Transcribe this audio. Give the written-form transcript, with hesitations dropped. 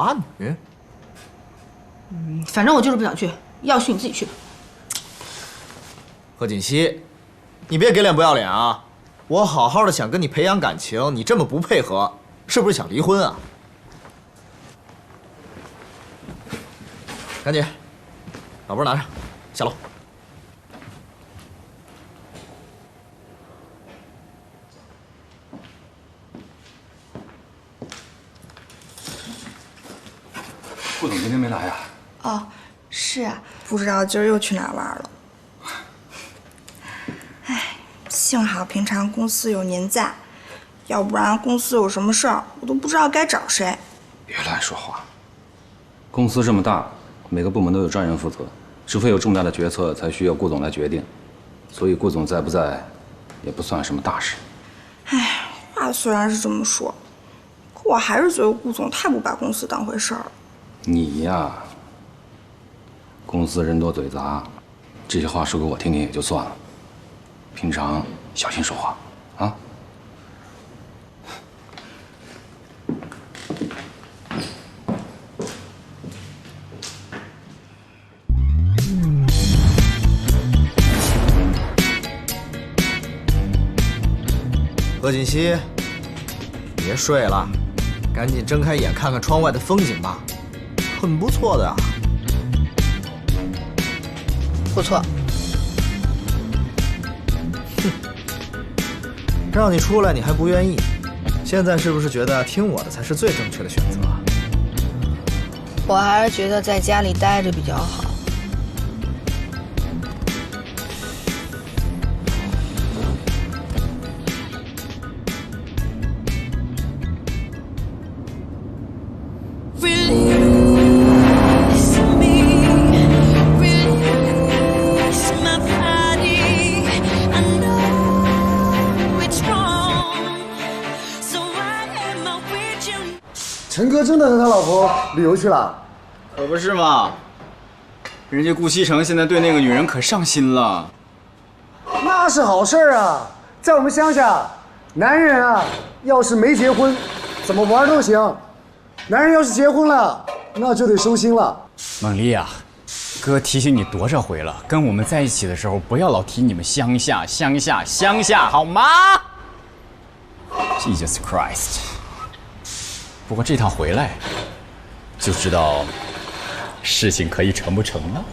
啊女？反正我就是不想去，要去你自己去。何锦溪，你別給臉不要臉啊！我好好的想跟你培養感情，你這麼不配合，是不是想離婚啊？趕緊，老婆拿上，下樓。顾总今天没来呀？哦，是啊，不知道今儿又去哪儿玩了。唉，幸好平常公司有您在，要不然公司有什么事儿，我都不知道該找誰。别乱说话。公司这麼大，每個部門都有專人負責，除非有重大的決策，才需要顧總來決定。所以顧總在不在，也不算什麼大事。唉，話雖然是這麼說，可我還是覺得顧總太不把公司當回事兒了。你呀，公司人多嘴雜，這些話說給我聽聽也就算了，平常小心說話啊。何锦溪，別睡了，趕緊睜開眼看看窗外的風景吧。很不錯的啊，不錯。哼，讓你出來你還不願意，現在是不是覺得聽我的才是最正確的選擇？我還是覺得在家裡待着比較好。陈哥真的和他老婆旅遊去了，可不是嘛！人家顧西城現在對那個女人可上心了。那是好事兒啊！在我們鄉下，男人啊，要是沒結婚，怎麼玩都行；男人要是結婚了，那就得收心了。猛麗啊，哥提醒你多少回了，跟我們在一起的時候不要老提你們鄉下，鄉下，鄉下，好嗎 ？Jesus Christ！ 不過這趟回來，就知道事情可以成不成了。